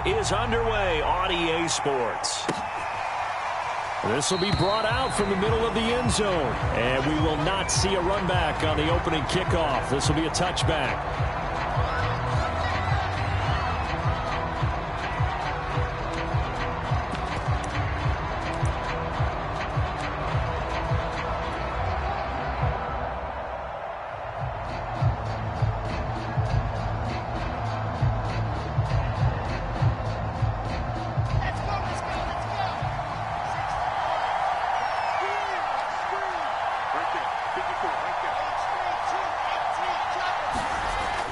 is underway on EA Sports. This will be brought out from the middle of the end zone. And we will not see a run back on the opening kickoff. This will be a touchback.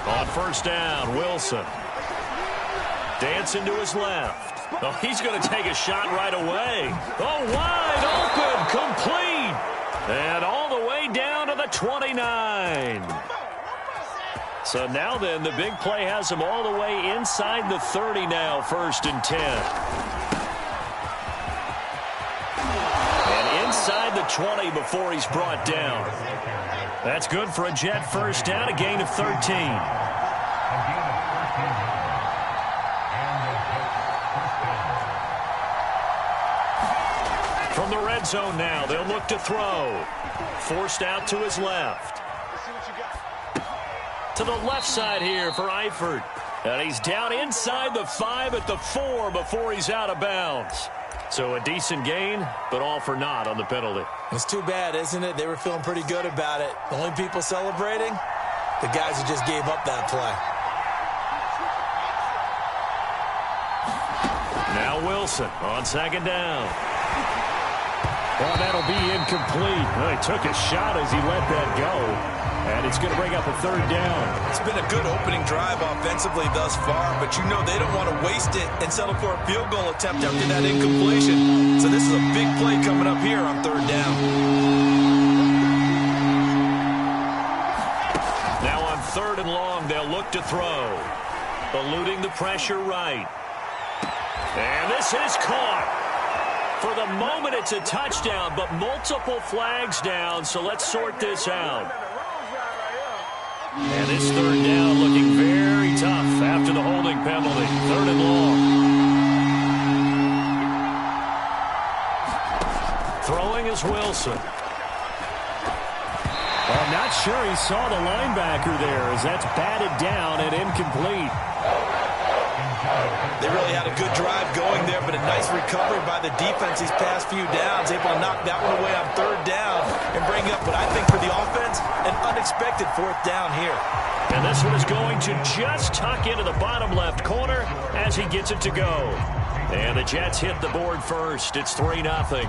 On first down, Wilson. Dancing to his left. Oh, he's going to take a shot right away. Oh, wide open, complete. And all the way down to the 29. So now then, the big play has him all the way inside the 30 now, 1st and 10. And inside the 20 before he's brought down. That's good for a Jet first down, a gain of 13. From the red zone now, they'll look to throw. Forced out to his left. To the left side here for Eifert. And he's down inside the 5 at the 4 before he's out of bounds. So a decent gain, but all for naught on the penalty. It's too bad, isn't it? They were feeling pretty good about it. The only people celebrating, the guys who just gave up that play. Now Wilson on second down. Well, that'll be incomplete. Well, he took a shot as he let that go. And it's going to bring up a 3rd down. It's been a good opening drive offensively thus far, but you know they don't want to waste it and settle for a field goal attempt after that incompletion. So this is a big play coming up here on 3rd down. Now on 3rd and long, they'll look to throw. Eluding the pressure right. And this is caught. For the moment, it's a touchdown, but multiple flags down, so let's sort this out. And this 3rd down looking very tough after the holding penalty. 3rd and long. Throwing is Wilson. Well, I'm not sure he saw the linebacker there as that's batted down and incomplete. They really had a good drive going there, but a nice recovery by the defense these past few downs, able to knock that one away on 3rd down and bring up what I think for the offense, an unexpected 4th down here. And this one is going to just tuck into the bottom left corner as he gets it to go. And the Jets hit the board first. It's 3-0.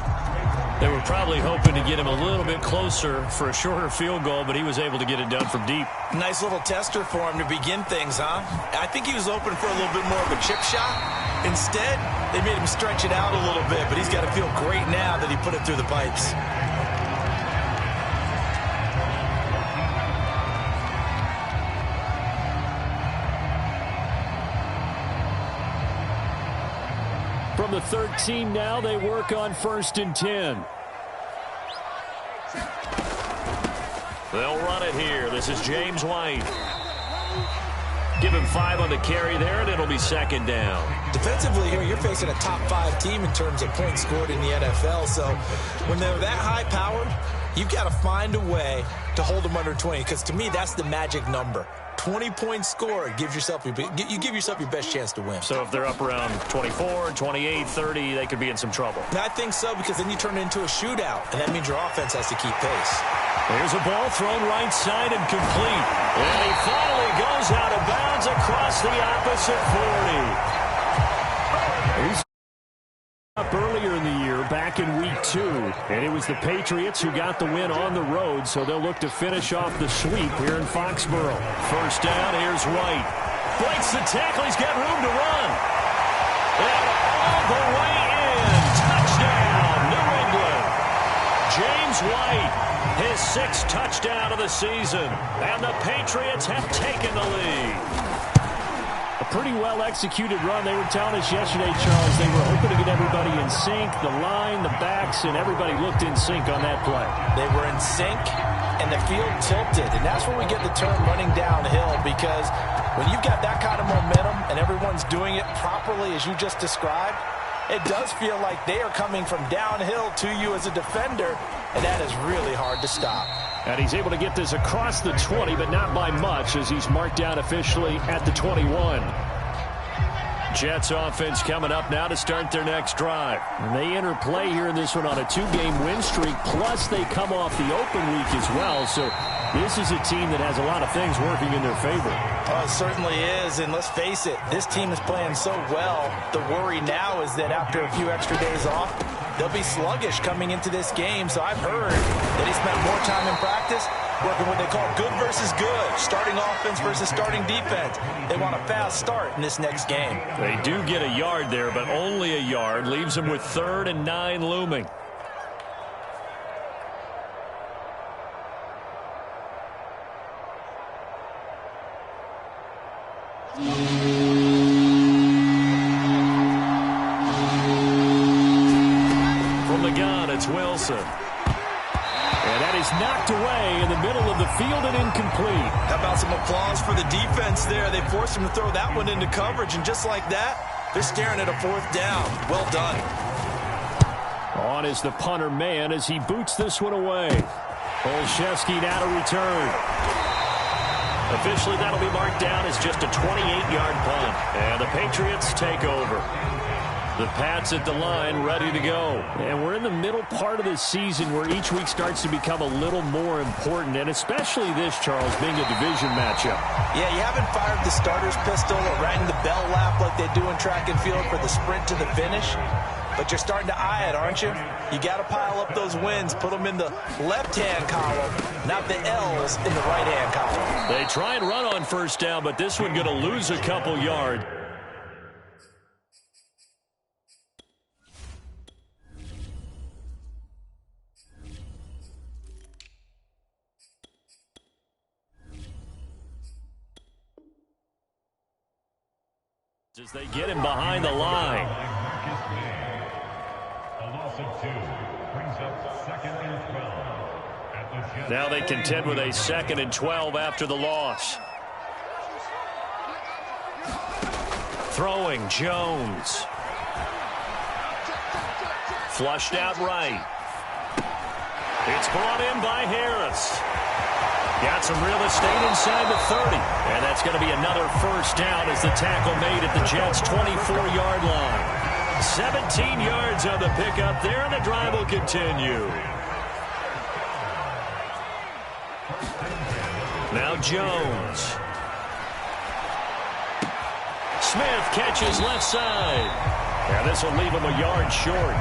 They were probably hoping to get him a little bit closer for a shorter field goal, but he was able to get it done from deep. Nice little tester for him to begin things, huh? I think he was open for a little bit more of a chip shot. Instead, they made him stretch it out a little bit, but he's got to feel great now that he put it through the pipes. From the 13 now, they work on 1st and 10. They'll run it here. This is James White. Give him 5 on the carry there, and it'll be 2nd down. Defensively here, you're facing a top 5 team in terms of points scored in the NFL. So when they're that high-powered, you've got to find a way to hold them under 20, because to me, that's the magic number. 20 points scored, you give yourself your best chance to win. So if they're up around 24, 28, 30, they could be in some trouble. I think so, because then you turn it into a shootout, and that means your offense has to keep pace. Here's a ball thrown right side and complete. And he finally goes out of bounds across the opposite 40. He's up earlier in the year, back in week 2, and it was the Patriots who got the win on the road, so they'll look to finish off the sweep here in Foxborough. 1st down, here's White. Breaks the tackle, he's got room to run. And all the way in, touchdown, New England. James White, his 6th touchdown of the season, and the Patriots have taken the lead. A pretty well-executed run. They were telling us yesterday, Charles, they were hoping to get everybody in sync, the line, the backs, and everybody looked in sync on that play. They were in sync, and the field tilted, and that's where we get the term running downhill, because when you've got that kind of momentum and everyone everyone's doing it properly as you just described, it does feel like they are coming from downhill to you as a defender, and that is really hard to stop. And he's able to get this across the 20, but not by much, as he's marked down officially at the 21. Jets offense coming up now to start their next drive. And they enter play here in this one on a 2-game win streak, plus they come off the open week as well. So this is a team that has a lot of things working in their favor. Oh, it certainly is, and let's face it, this team is playing so well. The worry now is that after a few extra days off, they'll be sluggish coming into this game. So I've heard that he spent more time in practice working what they call good versus good, starting offense versus starting defense. They want a fast start in this next game. They do get a yard there, but only a yard. Leaves them with 3rd and 9 looming. From the gun, it's Wilson. And that is knocked away in the middle of the field and incomplete. How about some applause for the defense there? They forced him to throw that one into coverage, and just like that, they're staring at a 4th down. Well done. On is the punter man as he boots this one away. Olszewski now to return. Officially, that'll be marked down as just a 28-yard punt. And the Patriots take over. The Pats at the line, ready to go. And we're in the middle part of this season where each week starts to become a little more important, and especially this, Charles, being a division matchup. Yeah, you haven't fired the starter's pistol or rang the bell lap like they do in track and field for the sprint to the finish, but you're starting to eye it, aren't you? You got to pile up those wins, put them in the left-hand column, not the L's in the right-hand column. They try and run on 1st down, but this one going to lose a couple yards. As they get him behind the line. Now they contend with a 2nd and 12 after the loss. Throwing, Jones. Flushed out right. It's brought in by Harris. Got some real estate inside the 30. And that's going to be another 1st down as the tackle made at the Jets' 24-yard line. 17 yards on the pickup there, and the drive will continue. Now Jones. Smith catches left side. And this will leave him a yard short.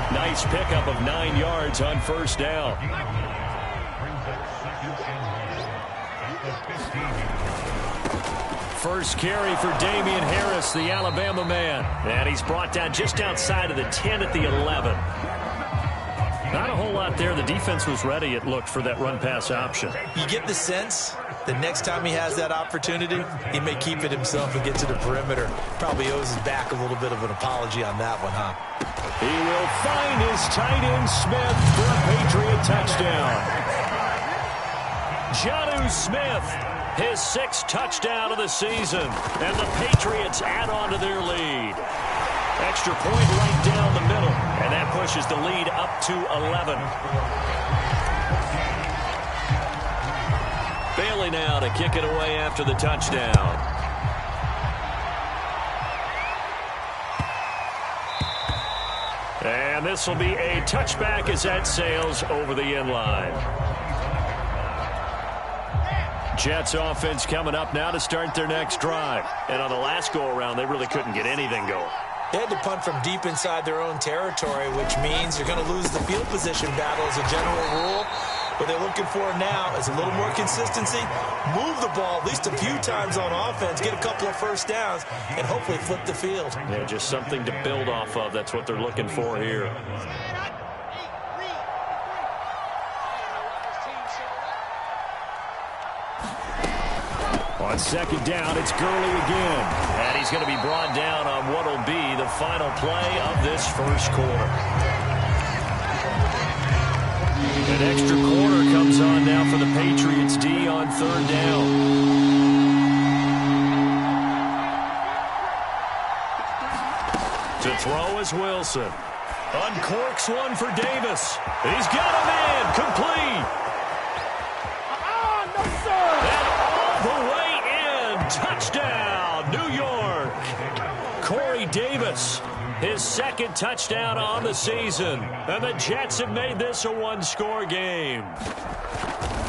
Nice pickup of 9 yards on 1st down. First carry for Damian Harris, the Alabama man. And he's brought down just outside of the 10 at the 11. Not a whole lot there. The defense was ready, it looked, for that run-pass option. You get the sense the next time he has that opportunity, he may keep it himself and get to the perimeter. Probably owes his back a little bit of an apology on that one, huh? He will find his tight end, Smith, for a Patriot touchdown. Jonnu Smith, his 6th touchdown of the season, and the Patriots add on to their lead. Extra point right down the middle, and that pushes the lead up to 11. Bailey now to kick it away after the touchdown. And this will be a touchback as that sails over the end line. Jets offense coming up now to start their next drive. And on the last go-around, they really couldn't get anything going. They had to punt from deep inside their own territory, which means you're going to lose the field position battle as a general rule. What they're looking for now is a little more consistency, move the ball at least a few times on offense, get a couple of 1st downs, and hopefully flip the field. Yeah, just something to build off of. That's what they're looking for here. On 2nd down, it's Gurley again. And he's going to be brought down on what will be the final play of this 1st quarter. An extra quarter comes on now for the Patriots D on 3rd down. To throw is Wilson. Uncorks one for Davis. He's got him in. Complete. No, sir. And all the way in. Touchdown, New York. Corey Davis, his second touchdown on the season. And the Jets have made this a one-score game.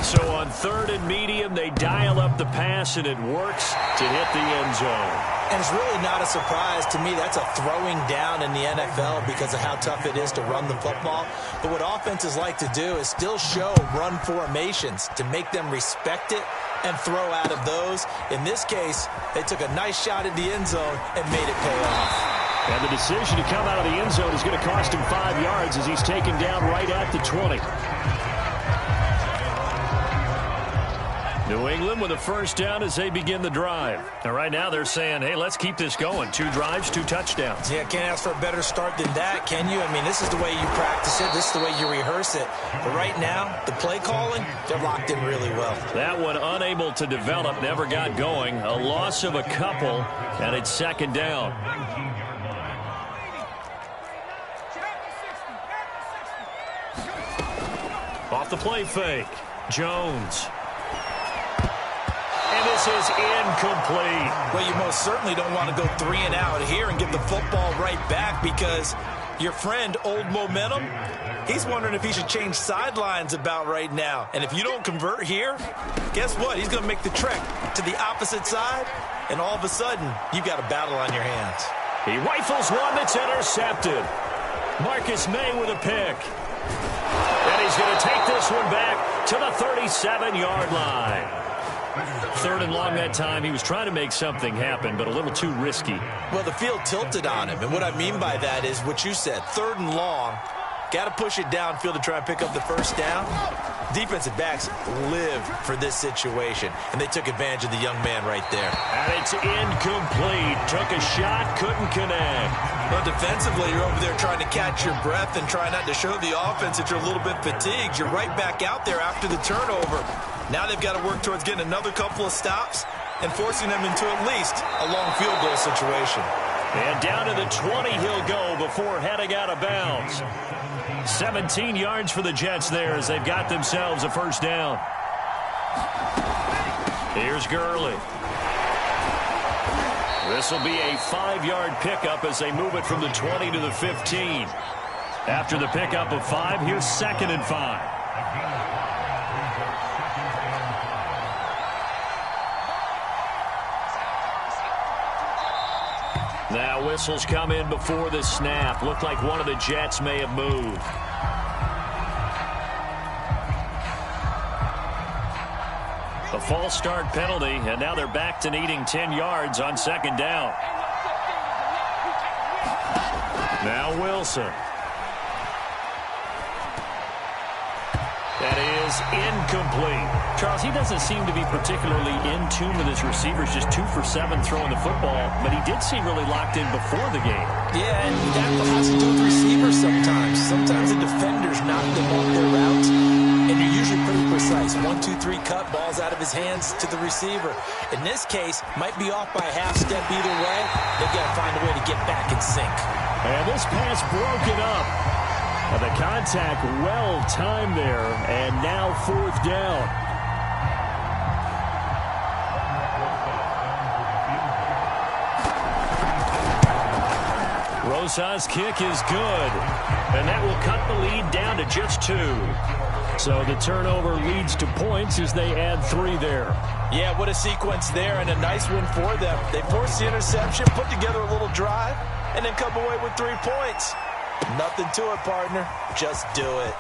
So on 3rd and medium, they dial up the pass, and it works to hit the end zone. And it's really not a surprise to me. That's a throwing down in the NFL because of how tough it is to run the football. But what offenses like to do is still show run formations to make them respect it and throw out of those. In this case, they took a nice shot at the end zone and made it pay off. And the decision to come out of the end zone is going to cost him 5 yards as he's taken down right at the 20. New England with a first down as they begin the drive. And right now they're saying, hey, let's keep this going. 2 drives, 2 touchdowns. Yeah, can't ask for a better start than that, can you? I mean, this is the way you practice it. This is the way you rehearse it. But right now, the play calling, they're locked in really well. That one unable to develop, never got going. A loss of a couple, and it's 2nd down. Off the play fake. Jones. And this is incomplete. Well, you most certainly don't want to go 3 and out here and give the football right back because your friend, Old Momentum, he's wondering if he should change sidelines about right now. And if you don't convert here, guess what? He's going to make the trek to the opposite side, and all of a sudden, you've got a battle on your hands. He rifles one that's intercepted. Marcus May with a pick. And he's going to take this one back to the 37-yard line. 3rd and long that time. He was trying to make something happen, but a little too risky. Well, the field tilted on him, and what I mean by that is what you said. 3rd and long, got to push it downfield to try and pick up the first down. Defensive backs live for this situation, and they took advantage of the young man right there. And it's incomplete. Took a shot, couldn't connect. But defensively, you're over there trying to catch your breath and try not to show the offense that you're a little bit fatigued. You're right back out there after the turnover. Now they've got to work towards getting another couple of stops and forcing them into at least a long field goal situation. And down to the 20 he'll go before heading out of bounds. 17 yards for the Jets there as they've got themselves a first down. Here's Gurley. This will be a 5-yard pickup as they move it from the 20 to the 15. After the pickup of 5, here's 2nd and 5. Now whistles come in before the snap. Looked like one of the Jets may have moved. A false start penalty, and now they're back to needing 10 yards on 2nd down. Now Wilson. That is incomplete. Charles, he doesn't seem to be particularly in tune with his receivers, just 2 for 7 throwing the football, but he did seem really locked in before the game. Yeah, and that has to do with receivers sometimes. Sometimes the defenders knock them off their routes, and you're usually pretty precise. 1, 2, 3 cut, balls out of his hands to the receiver. In this case, might be off by a half step either way. They've got to find a way to get back in sync. And this pass broken up. And the contact well timed there, and now 4th down. Rosas' kick is good, and that will cut the lead down to just 2. So the turnover leads to points as they add 3 there. Yeah, what a sequence there, and a nice one for them. They forced the interception, put together a little drive, and then come away with 3 points. Nothing to it, partner. Just do it.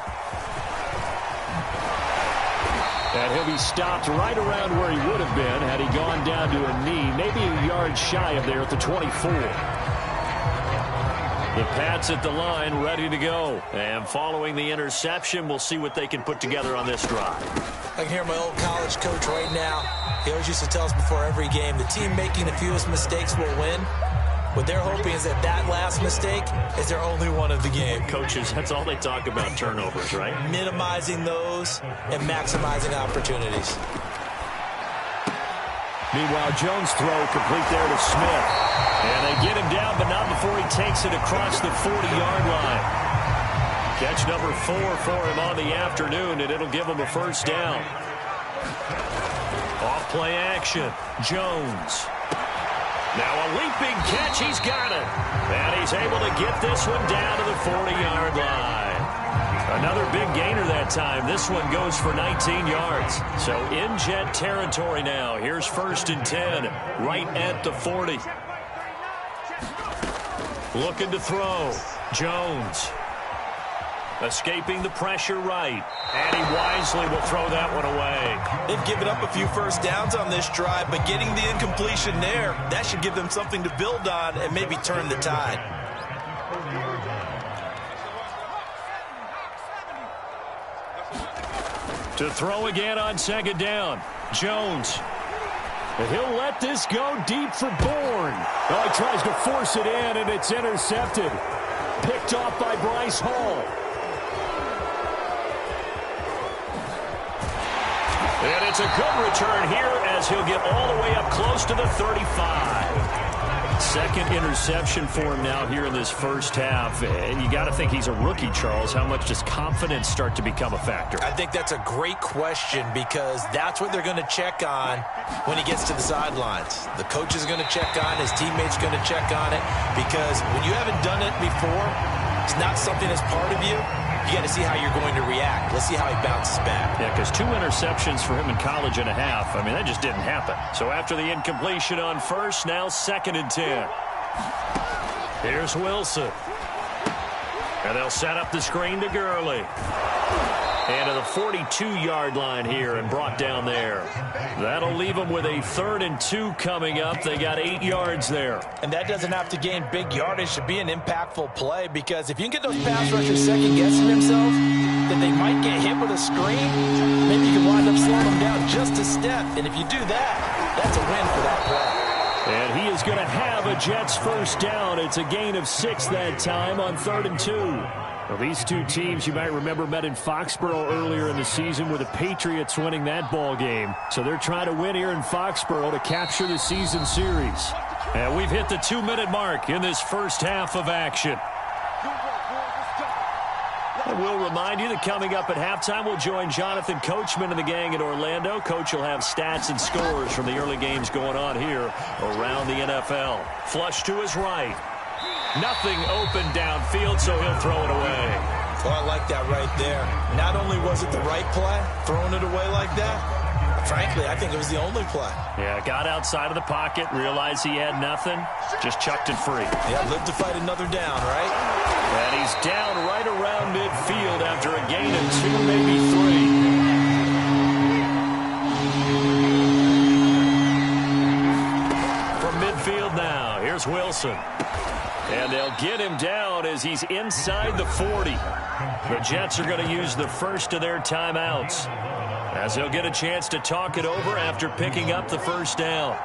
And he'll be stopped right around where he would have been had he gone down to a knee, maybe a yard shy of there at the 24. The Pats at the line, ready to go. And following the interception, we'll see what they can put together on this drive. I can hear my old college coach right now. He always used to tell us before every game, the team making the fewest mistakes will win. What they're hoping is that last mistake is their only one of the game. Coaches, that's all they talk about, turnovers, right? Minimizing those and maximizing opportunities. Meanwhile, Jones' throw complete there to Smith. And they get him down, but not before he takes it across the 40-yard line. Catch number 4 for him on the afternoon, and it'll give him a first down. Off play action. Jones. Now a leaping catch. He's got it. And he's able to get this one down to the 40-yard line. Another big gainer that time. This one goes for 19 yards. So in Jet territory now. Here's 1st and 10 right at the 40. Looking to throw. Jones. Escaping the pressure right. And he wisely will throw that one away. They've given up a few first downs on this drive, but getting the incompletion there, that should give them something to build on and maybe turn the tide. To throw again on 2nd down. Jones. And he'll let this go deep for Bourne. Oh, he tries to force it in, and it's intercepted. Picked off by Bryce Hall. And it's a good return here as he'll get all the way up close to the 35. Second interception for him now here in this first half. And you got to think he's a rookie, Charles. How much does confidence start to become a factor? I think that's a great question because that's what they're going to check on when he gets to the sidelines. The coach is going to check on, his teammates going to check on it, because when you haven't done it before, it's not something that's part of you. You got to see how you're going to react. Let's see how he bounces back. Yeah, because 2 interceptions for him in college and a half. I mean, that just didn't happen. So after the incompletion on first, now 2nd and 10. Here's Wilson. And they'll set up the screen to Gurley. And to the 42-yard line here and brought down there. That'll leave them with a 3rd and 2 coming up. They got 8 yards there. And that doesn't have to gain big yardage to be an impactful play, because if you can get those pass rushers second-guessing themselves, that they might get hit with a screen, maybe you can wind up slowing them down just a step. And if you do that, that's a win for that play. And he is going to have a Jets first down. It's a gain of 6 that time on 3rd and 2. Well, these two teams, you might remember, met in Foxborough earlier in the season with the Patriots winning that ball game. So they're trying to win here in Foxborough to capture the season series. And we've hit the 2-minute mark in this first half of action. I will remind you that coming up at halftime, we'll join Jonathan Coachman and the gang in Orlando. Coach will have stats and scores from the early games going on here around the NFL. Flush to his right. Nothing open downfield, so he'll throw it away. Oh, I like that right there. Not only was it the right play, throwing it away like that, frankly, I think it was the only play. Yeah, got outside of the pocket, realized he had nothing, just chucked it free. Yeah, lived to fight another down, right? And he's down right around midfield after a gain of 2, maybe 3. From midfield now, here's Wilson. And they'll get him down as he's inside the 40. The Jets are going to use the first of their timeouts, as they'll get a chance to talk it over after picking up the first down.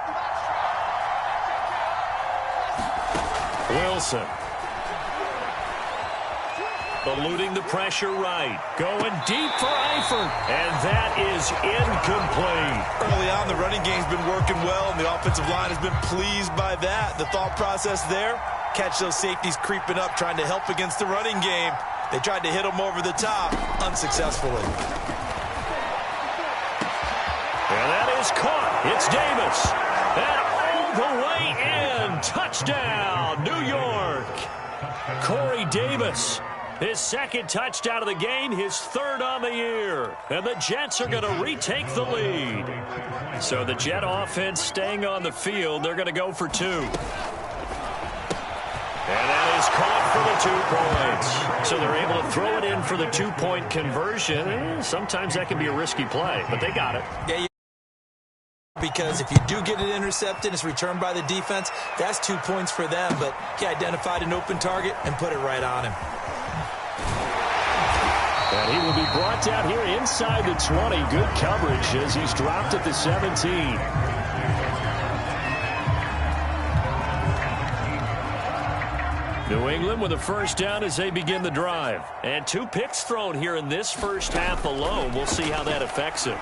Wilson. Eluding the pressure right. Going deep for Eifert. And that is incomplete. Early on, the running game's been working well, and the offensive line has been pleased by that. The thought process there, catch those safeties creeping up, trying to help against the running game. They tried to hit them over the top, unsuccessfully. And that is caught. It's Davis. And all the way in. Touchdown, New York. Corey Davis. His 2nd touchdown of the game, his 3rd on the year. And the Jets are going to retake the lead. So the Jet offense staying on the field. They're going to go for 2. And that is caught for the 2 points. So they're able to throw it in for the 2-point conversion. Sometimes that can be a risky play, but they got it. Yeah, because if you do get it intercepted, it's returned by the defense, that's 2 points for them. But he identified an open target and put it right on him. And he will be brought down here inside the 20. Good coverage as he's dropped at the 17. New England with a first down as they begin the drive. And 2 picks thrown here in this first half alone. We'll see how that affects him.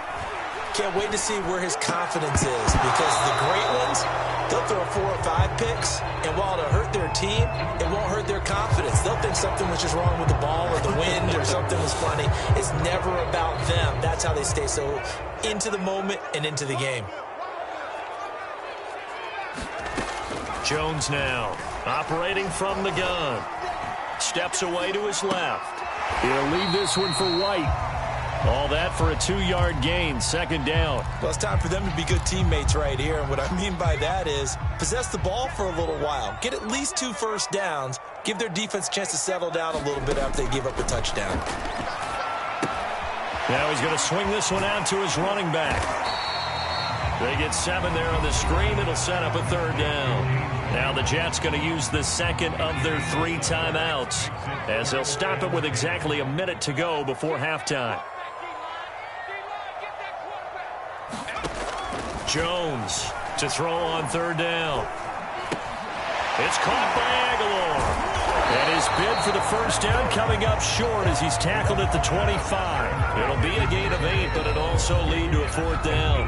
Can't wait to see where his confidence is, because the great ones, they'll throw 4 or 5 picks, and while it'll hurt their team, it won't hurt their confidence. They'll think something was just wrong with the ball or the wind or something was funny. It's never about them. That's how they stay so into the moment and into the game. Jones now, operating from the gun. Steps away to his left. He'll leave this one for White. All that for a 2-yard gain, second down. Well, it's time for them to be good teammates right here. And what I mean by that is possess the ball for a little while. Get at least 2 first downs. Give their defense a chance to settle down a little bit after they give up a touchdown. Now he's going to swing this one out to his running back. They get 7 there on the screen. It'll set up a third down. Now the Jets going to use the second of their 3 timeouts as they'll stop it with exactly a minute to go before halftime. Jones to throw on third down. It's caught by Aguilar. And his bid for the first down coming up short as he's tackled at the 25. It'll be a gain of 8, but it'll also lead to a 4th down.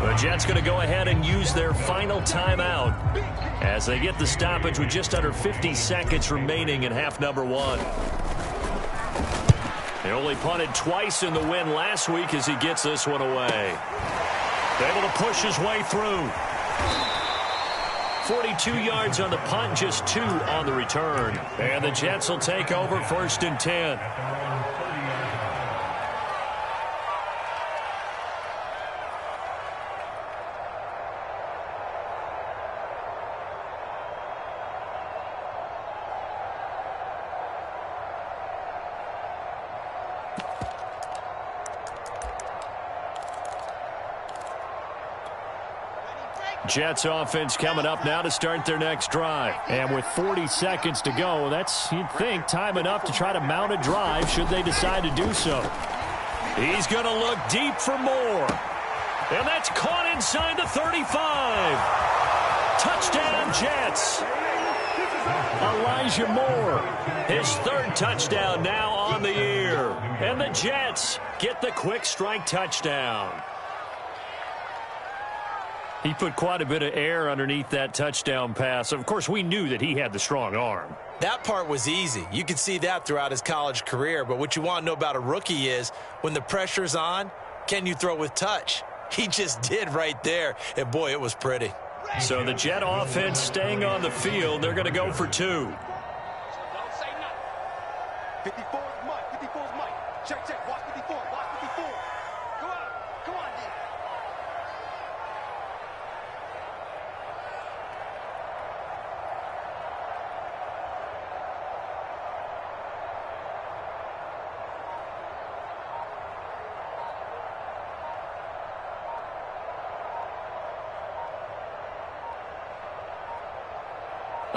The Jets going to go ahead and use their final timeout as they get the stoppage with just under 50 seconds remaining in half number 1. They only punted twice in the win last week as he gets this one away. Able to push his way through. 42 yards on the punt, just 2 on the return. And the Jets will take over 1st and 10. Jets offense coming up now to start their next drive. And with 40 seconds to go, that's, you'd think, time enough to try to mount a drive should they decide to do so. He's going to look deep for more. And that's caught inside the 35. Touchdown, Jets. Elijah Moore, his 3rd touchdown now on the year. And the Jets get the quick strike touchdown. He put quite a bit of air underneath that touchdown pass. Of course, we knew that he had the strong arm. That part was easy. You could see that throughout his college career. But what you want to know about a rookie is when the pressure's on, can you throw with touch? He just did right there. And, boy, it was pretty. So the Jet offense staying on the field. They're going to go for 2. Don't say nothing. 54 is Mike. 54 is Mike. Check. Watch 54. Watch 54. Go on. Come on, D.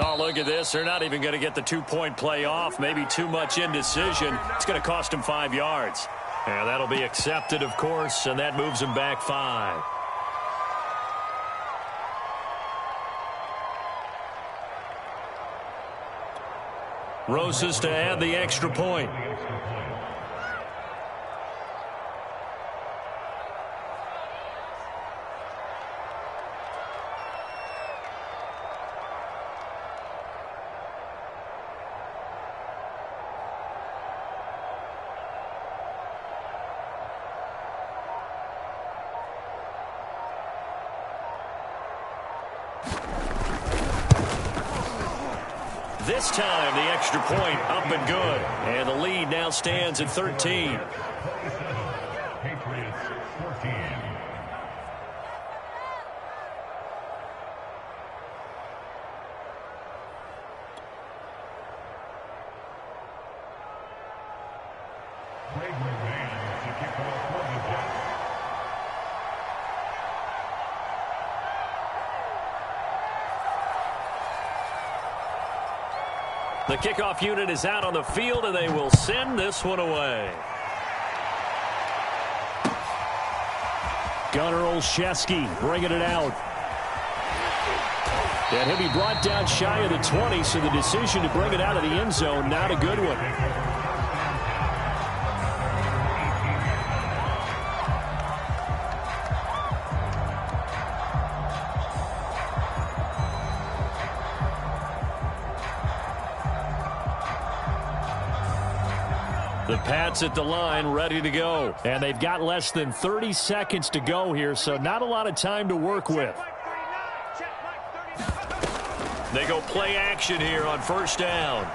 Oh, look at this. They're not even going to get the 2-point play off. Maybe too much indecision. It's going to cost them 5 yards. And that'll be accepted, of course, and that moves them back 5. Rosas to add the extra point. This time, the extra point up and good. And the lead now stands at 13. Patriots 14. Greg McMahon to kick off for the Jets. The kickoff unit is out on the field, and they will send this one away. Gunnar Olszewski bringing it out. And he'll be brought down shy of the 20, so the decision to bring it out of the end zone, not a good one. The Pats at the line, ready to go. And they've got less than 30 seconds to go here, so not a lot of time to work with. They go play action here on first down.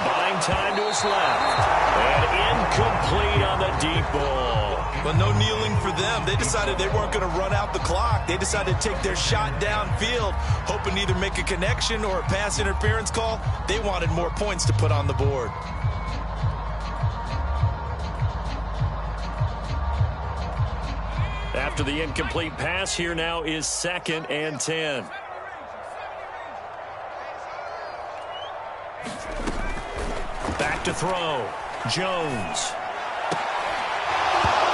Buying time to his left. And incomplete on the deep ball. But no kneeling for them. They decided they weren't going to run out the clock. They decided to take their shot downfield, hoping to either make a connection or a pass interference call. They wanted more points to put on the board. After the incomplete pass, here now is 2nd and 10. Back to throw. Jones.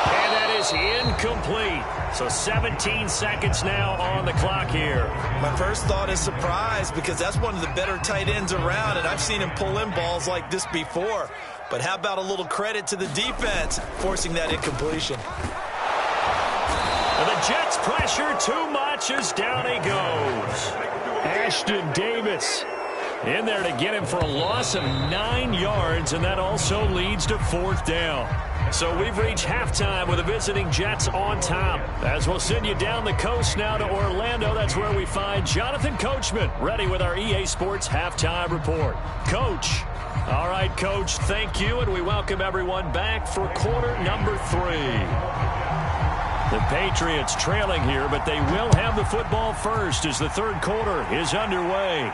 And that is incomplete. So 17 seconds now on the clock here. My first thought is surprise because that's one of the better tight ends around, and I've seen him pull in balls like this before. But how about a little credit to the defense forcing that incompletion? And the Jets pressure too much as down he goes. Ashton Davis in there to get him for a loss of 9 yards, and that also leads to 4th down. So we've reached halftime with the visiting Jets on top. As we'll send you down the coast now to Orlando, that's where we find Jonathan Coachman ready with our EA Sports Halftime Report. Coach. All right, Coach, thank you, and we welcome everyone back for quarter number 3. The Patriots trailing here, but they will have the football first as the third quarter is underway.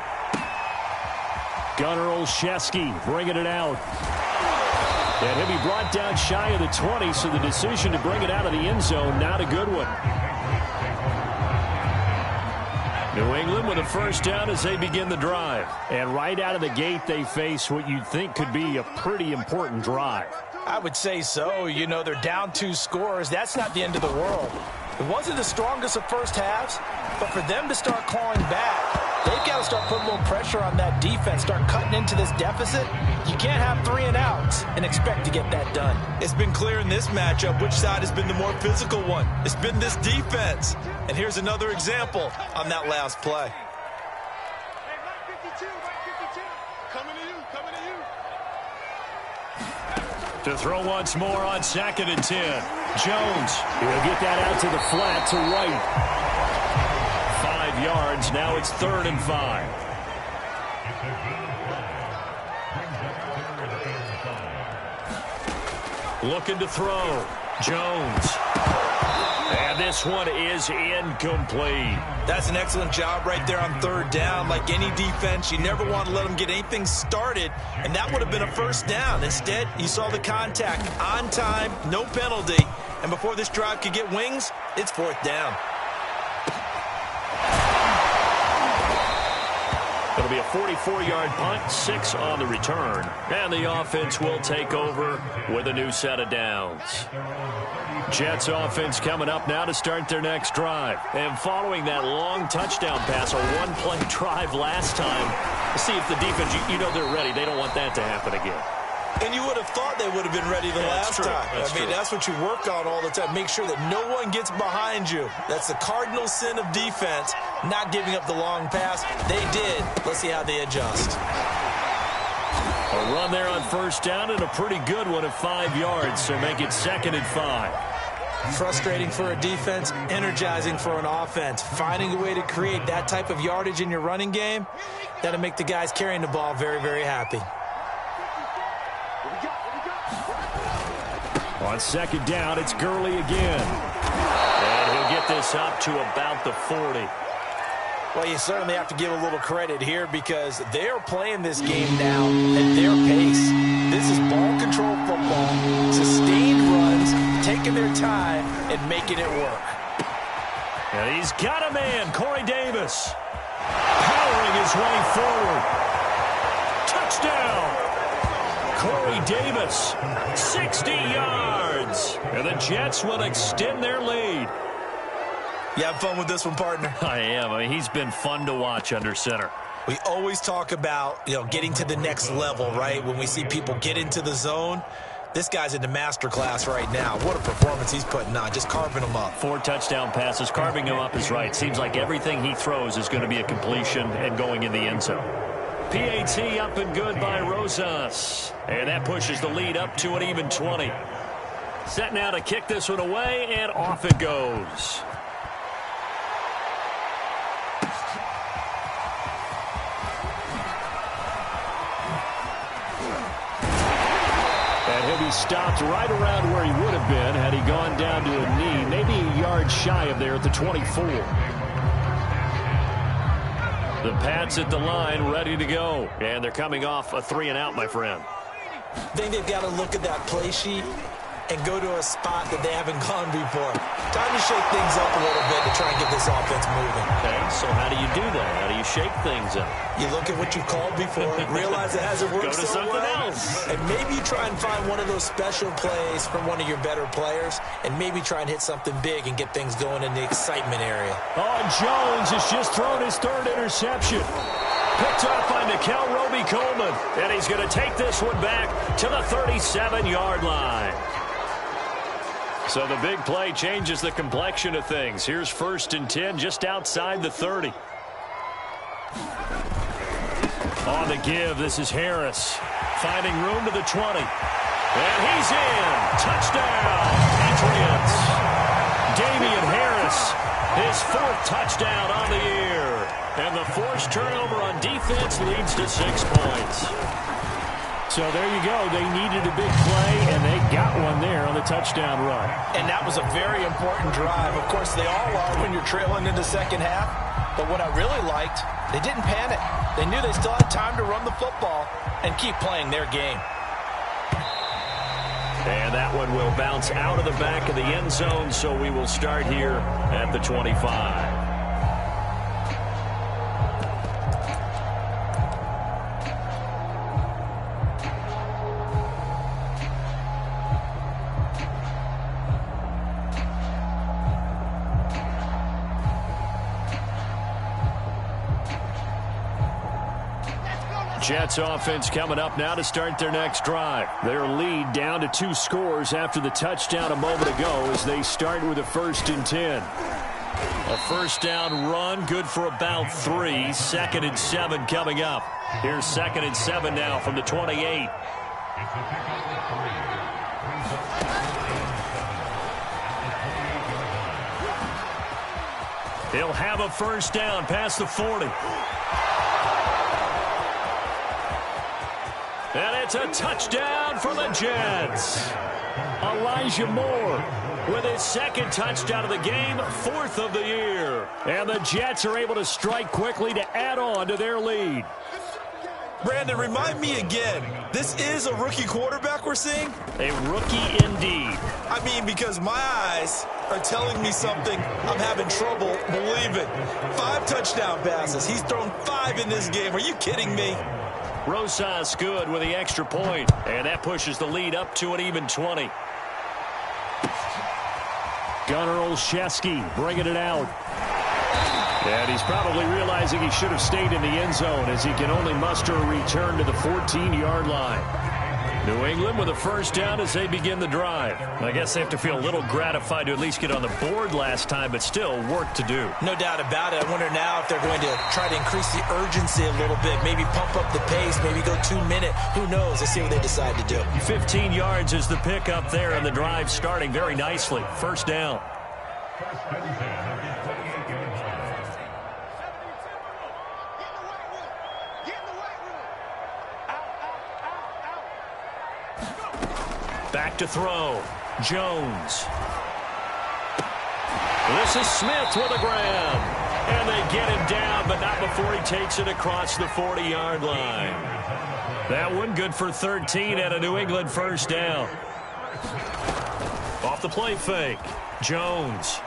Gunnar Olszewski bringing it out. And he'll be brought down shy of the 20, so the decision to bring it out of the end zone, not a good one. New England with a first down as they begin the drive. And right out of the gate, they face what you'd think could be a pretty important drive. I would say so. You know, they're down 2 scores. That's not the end of the world. It wasn't the strongest of first halves, but for them to start clawing back, they've got to start putting a little pressure on that defense, start cutting into this deficit. You can't have 3 and outs and expect to get that done. It's been clear in this matchup which side has been the more physical one. It's been this defense. And here's another example on that last play. Hey, Mike 52, coming to you, coming to you. To throw once more on 2nd and 10. Jones, he'll get that out to the flat to White. 5 yards, now it's 3rd and 5. Looking to throw. Jones. And this one is incomplete. That's an excellent job right there on 3rd down. Like any defense, you never want to let them get anything started, and that would have been a first down. Instead, you saw the contact on time, no penalty, and before this drive could get wings, it's 4th down. It'll be a 44-yard punt, 6 on the return. And the offense will take over with a new set of downs. Jets offense coming up now to start their next drive. And following that long touchdown pass, a one-play drive last time, see if the defense, you know they're ready. They don't want that to happen again. And you would have thought they would have been ready the last time. I mean, that's what you work on all the time. Make sure that no one gets behind you. That's the cardinal sin of defense, not giving up the long pass. They did. Let's see how they adjust. A run there on first down and a pretty good one at 5 yards, so make it 2nd and 5. Frustrating for a defense, energizing for an offense. Finding a way to create that type of yardage in your running game, that'll make the guys carrying the ball very, very happy. On 2nd down, it's Gurley again. And he'll get this up to about the 40. Well, you certainly have to give a little credit here because they are playing this game now at their pace. This is ball control football, sustained runs, taking their time and making it work. And he's got a man, Corey Davis, powering his way forward. Touchdown! Corey Davis, 60 yards. And the Jets will extend their lead. You have fun with this one, partner? I am. I mean, he's been fun to watch under center. We always talk about, getting to the next level, right? When we see people get into the zone, this guy's in the master class right now. What a performance he's putting on, just carving them up. 4 touchdown passes. Carving him up is right. Seems like everything he throws is going to be a completion and going in the end zone. PAT up and good by Rosas. And that pushes the lead up to an even 20. Set now to kick this one away, and off it goes. And he'll be stopped right around where he would have been had he gone down to a knee, maybe a yard shy of there at the 24. The Pats at the line, ready to go. And they're coming off a 3-and-out, my friend. I think they've got to look at that play sheet and go to a spot that they haven't gone before. Time to shake things up a little bit to try and get this offense moving. Okay, so how do you do that? How do you shake things up? You look at what you called before, realize it hasn't worked so well. Go to something else. And maybe you try and find one of those special plays from one of your better players, and maybe try and hit something big and get things going in the excitement area. Oh, Jones has just thrown his third interception. Picked off by Nickel Roby-Coleman. And he's going to take this one back to the 37-yard line. So the big play changes the complexion of things. Here's 1st and 10 just outside the 30. On the give, this is Harris. Finding room to the 20. And he's in. Touchdown, Patriots. Damian Harris, his 4th touchdown on the year. And the forced turnover on defense leads to 6 points. So there you go. They needed a big play, and they got one there on the touchdown run. And that was a very important drive. Of course, they all are when you're trailing in the second half. But what I really liked, they didn't panic. They knew they still had time to run the football and keep playing their game. And that one will bounce out of the back of the end zone, so we will start here at the 25. Jets offense coming up now to start their next drive. Their lead down to 2 scores after the touchdown a moment ago as they start with a 1st and 10. A first down run, good for about 3. 2nd and 7 coming up. Here's 2nd and 7 now from the 28. He'll have a first down past the 40. And it's a touchdown for the Jets. Elijah Moore with his 2nd touchdown of the game, 4th of the year. And the Jets are able to strike quickly to add on to their lead. Brandon, remind me again, this is a rookie quarterback we're seeing? A rookie indeed. I mean, because my eyes are telling me something I'm having trouble believing. 5 touchdown passes. He's thrown 5 in this game. Are you kidding me? Rosas good with the extra point, and that pushes the lead up to an even 20. Gunnar Olszewski bringing it out. And he's probably realizing he should have stayed in the end zone as he can only muster a return to the 14-yard line. New England with a first down as they begin the drive. I guess they have to feel a little gratified to at least get on the board last time, but still work to do. No doubt about it. I wonder now if they're going to try to increase the urgency a little bit, maybe pump up the pace, maybe go 2-minute. Who knows? Let's see what they decide to do. 15 yards is the pickup there, and the drive starting very nicely. First down. Back to throw. Jones. This is Smith with a grab. And they get him down, but not before he takes it across the 40-yard line. That one good for 13 and a New England first down. Off the play fake. Jones.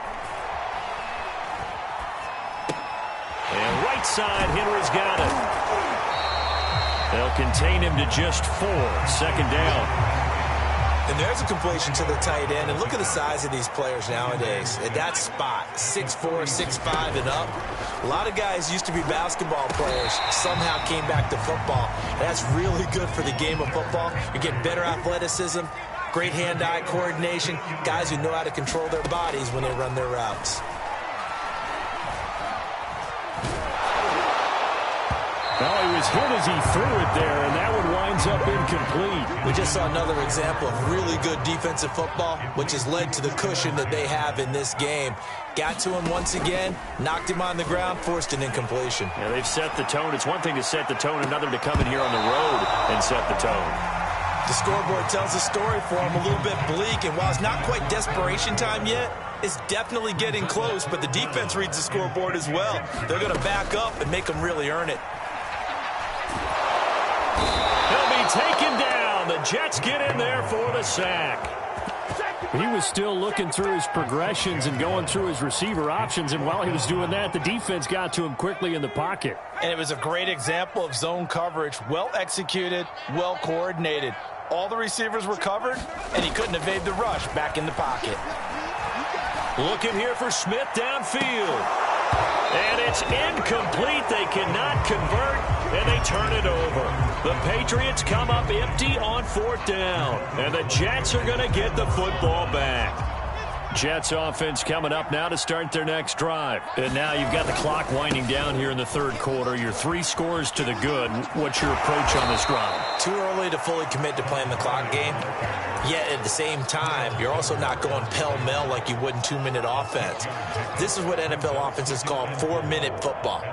And right side, Henry's got it. They'll contain him to just 4. Second down. And there's a completion to the tight end. And look at the size of these players nowadays. At that spot, 6'4", 6'5", and up. A lot of guys used to be basketball players, somehow came back to football. That's really good for the game of football. You get better athleticism, great hand-eye coordination, guys who know how to control their bodies when they run their routes. Well, he was hit as he threw it there, and that one winds up incomplete. We just saw another example of really good defensive football, which has led to the cushion that they have in this game. Got to him once again, knocked him on the ground, forced an incompletion. Yeah, they've set the tone. It's one thing to set the tone, another to come in here on the road and set the tone. The scoreboard tells a story for him, a little bit bleak, and while it's not quite desperation time yet, it's definitely getting close, but the defense reads the scoreboard as well. They're going to back up and make them really earn it. He'll be taken down. The Jets get in there for the sack. He was still looking through his progressions and going through his receiver options, and while he was doing that, the defense got to him quickly in the pocket. And it was a great example of zone coverage, well executed, well coordinated. All the receivers were covered, and he couldn't evade the rush back in the pocket. Looking here for Smith downfield. And it's incomplete. They cannot convert, and they turn it over. The Patriots come up empty on 4th down, and the Jets are going to get the football back. Jets offense coming up now to start their next drive. And now you've got the clock winding down here in the 3rd quarter. You're 3 scores to the good. What's your approach on this drive? Too early to fully commit to playing the clock game. Yet at the same time, you're also not going pell-mell like you would in 2-minute offense. This is what NFL offenses call 4-minute football.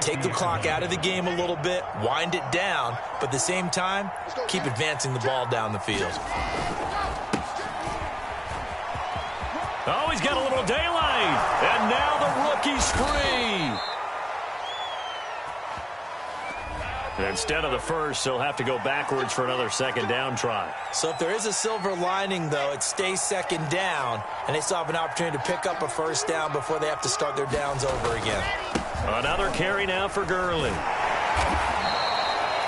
Take the clock out of the game a little bit, wind it down, but at the same time, keep advancing the ball down the field. Oh, he's got a little daylight. And now the rookie's free. And instead of the first, they'll have to go backwards for another 2nd down try. So if there is a silver lining, though, it stays 2nd down, and they still have an opportunity to pick up a 1st down before they have to start their downs over again. Another carry now for Gurley.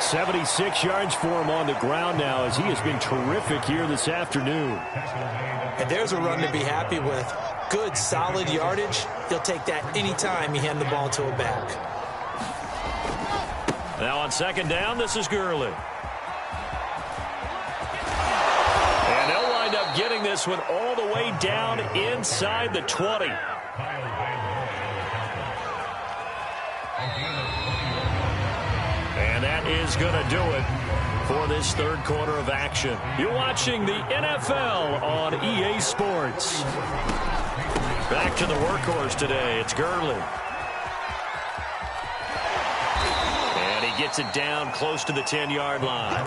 76 yards for him on the ground now as he has been terrific here this afternoon. And there's a run to be happy with. Good, solid yardage. He'll take that anytime you hand the ball to a back. Now on 2nd down, this is Gurley. And they'll wind up getting this one all the way down inside the 20. And that is going to do it for this 3rd quarter of action. You're watching the NFL on EA Sports. Back to the workhorse today. It's Gurley. And he gets it down close to the 10-yard line.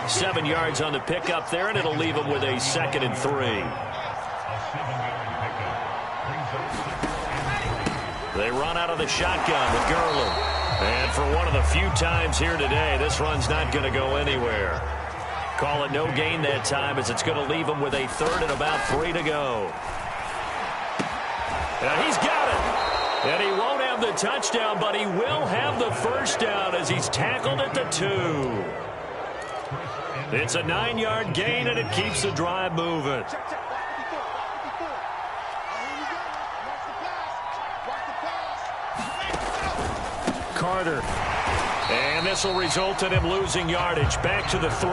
7 yards on the pickup there, and it'll leave him with a 2nd and 3. They run out of the shotgun with Gurley. And for one of the few times here today, this run's not going to go anywhere. Call it no gain that time as it's going to leave him with a 3rd and about 3 to go. And he's got it. And he won't have the touchdown, but he will have the 1st down as he's tackled at the 2. It's a 9-yard gain, and it keeps the drive moving. Carter. And this will result in him losing yardage. Back to the 3.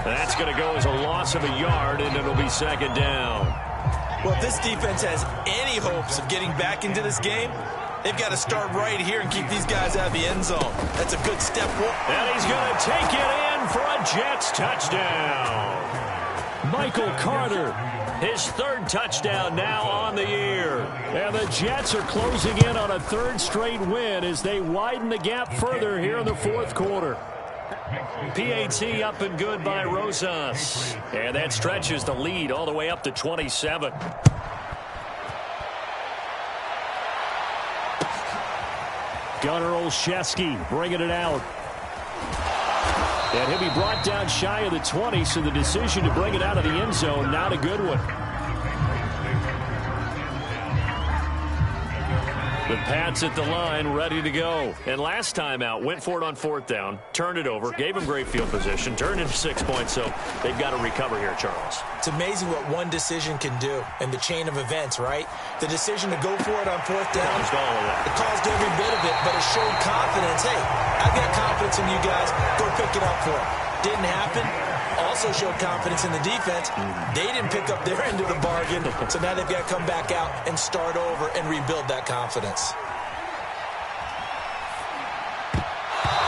That's going to go as a loss of a yard, and it'll be 2nd down. Well, if this defense has any hopes of getting back into this game, they've got to start right here and keep these guys out of the end zone. That's a good step. And he's going to take it in for a Jets touchdown. Michael Carter, his 3rd touchdown now on the year. And the Jets are closing in on a 3rd straight win as they widen the gap further here in the 4th quarter. PAT up and good by Rosas. And that stretches the lead all the way up to 27. Gunnar Olszewski bringing it out. And he'll be brought down shy of the 20, so the decision to bring it out of the end zone, not a good one. The Pats at the line, ready to go. And last time out, went for it on 4th down, turned it over, gave him great field position, turned into 6 points, so they've got to recover here, Charles. It's amazing what one decision can do in the chain of events, right? The decision to go for it on 4th down, it caused every bit of it, but it showed confidence. Hey, I've got confidence in you guys. Go pick it up for it. Didn't happen. Also showed confidence in the defense. They didn't pick up their end of the bargain, so now they've got to come back out and start over and rebuild that confidence.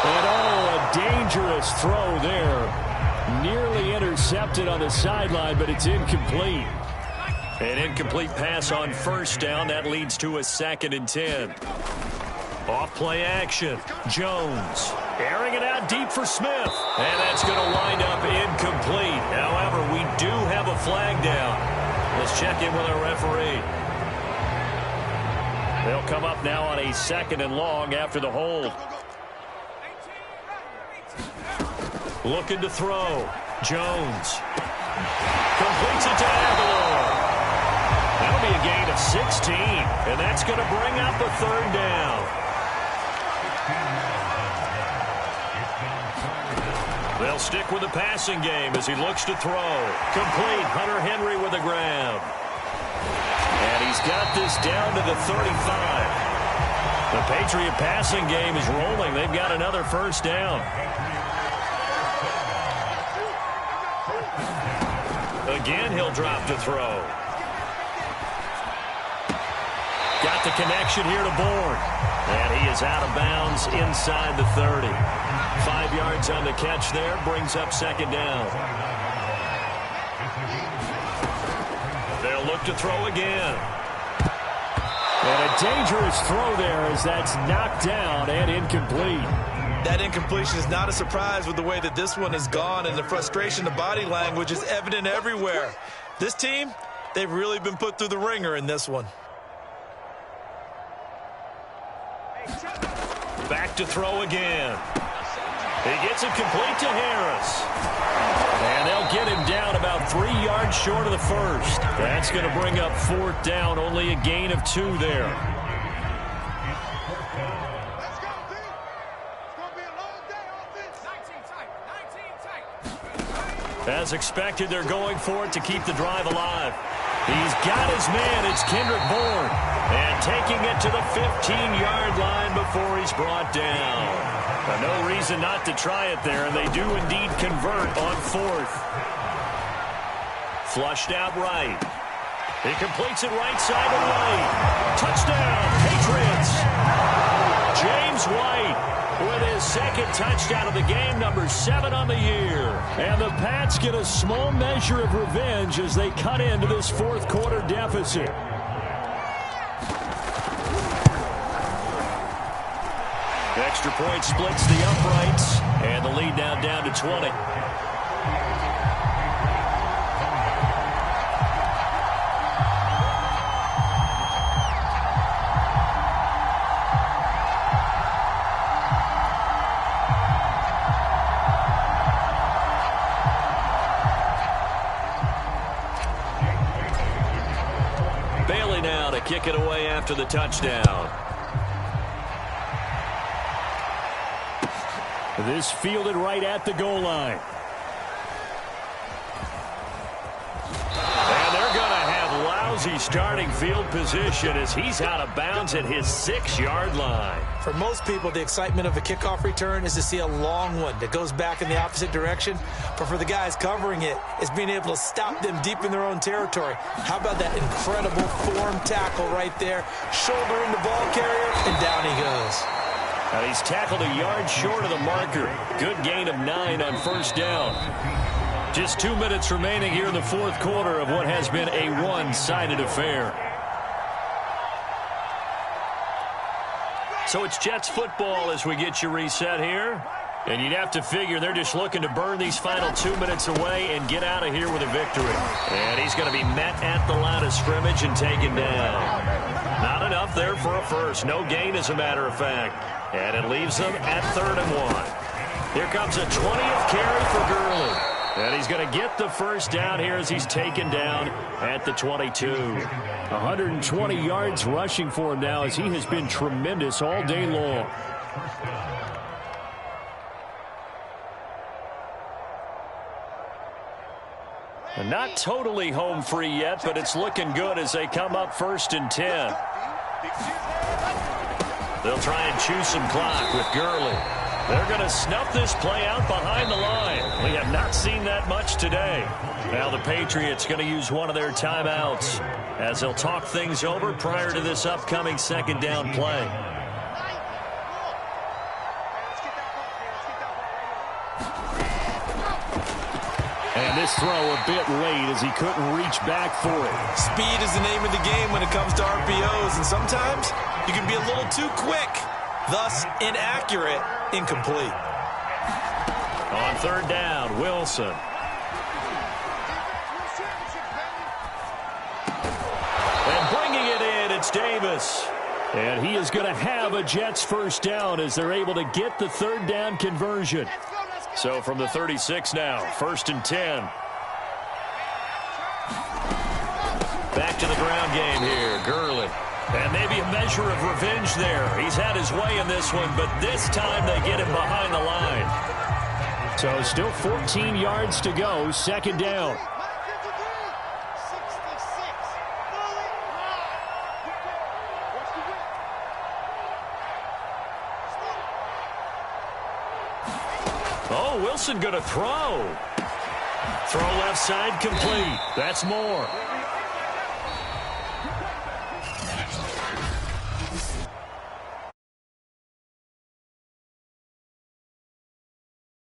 And all dangerous throw there. Nearly intercepted on the sideline, but it's incomplete. An incomplete pass on first down. That leads to a 2nd and 10. Off play action. Jones airing it out deep for Smith. And that's going to wind up incomplete. However, we do have a flag down. Let's check in with our referee. They'll come up now on a 2nd and long after the hold. Looking to throw. Jones. Completes it to Aguilar. That'll be a gain of 16. And that's going to bring up a 3rd down. They'll stick with the passing game as he looks to throw. Complete. Hunter Henry with the grab. And he's got this down to the 35. The Patriot passing game is rolling. They've got another 1st down. Again, he'll drop to throw. Got the connection here to Bourne. And he is out of bounds inside the 30. 5 yards on the catch there. Brings up 2nd down. They'll look to throw again. And a dangerous throw there as that's knocked down and incomplete. That incompletion is not a surprise with the way that this one has gone, and the frustration, the body language is evident everywhere. This team, they've really been put through the ringer in this one. Back to throw again. He gets it complete to Harris. And they'll get him down about 3 yards short of the 1st. That's going to bring up 4th down, only a gain of 2 there. Let's go, team. It's going to be a long day offense. 19 tight. As expected, they're going for it to keep the drive alive. He's got his man. It's Kendrick Bourne. And taking it to the 15-yard line before he's brought down. No reason not to try it there, and they do indeed convert on 4th. Flushed out right. He completes it right side of White. Touchdown, Patriots. James White with his 2nd touchdown of the game, number 7 on the year. And the Pats get a small measure of revenge as they cut into this 4th quarter deficit. Extra point splits the uprights, and the lead now down to 20. Bailey now to kick it away after the touchdown. This fielded right at the goal line. And they're going to have lousy starting field position as he's out of bounds at his 6-yard line. For most people, the excitement of a kickoff return is to see a long one that goes back in the opposite direction. But for the guys covering it, it's being able to stop them deep in their own territory. How about that incredible form tackle right there? Shoulder in the ball carrier, and down he goes. And he's tackled a yard short of the marker. Good gain of 9 on 1st down. Just 2 minutes remaining here in the 4th quarter of what has been a one-sided affair. So it's Jets football as we get you reset here. And you'd have to figure they're just looking to burn these final 2 minutes away and get out of here with a victory. And he's going to be met at the line of scrimmage and taken down. Not enough there for a first. No gain, as a matter of fact. And it leaves them at 3rd and 1. Here comes a 20th carry for Gurley. And he's going to get the 1st down here as he's taken down at the 22. 120 yards rushing for him now as he has been tremendous all day long. And not totally home free yet, but it's looking good as they come up 1st and 10. They'll try and chew some clock with Gurley. They're going to snuff this play out behind the line. We have not seen that much today. Now the Patriots going to use one of their timeouts as they'll talk things over prior to this upcoming 2nd down play. And this throw a bit late as he couldn't reach back for it. Speed is the name of the game when it comes to RPOs, and sometimes you can be a little too quick, thus inaccurate, incomplete. On third down, Wilson. And bringing it in, it's Davis. And he is going to have a Jets first down as they're able to get the third down conversion. So from the 36 now, 1st and 10. Back to the ground game here, Gurley. And maybe a measure of revenge there. He's had his way in this one, but this time they get him behind the line. So still 14 yards to go, 2nd down. Wilson going to throw. Throw left side complete. That's Moore.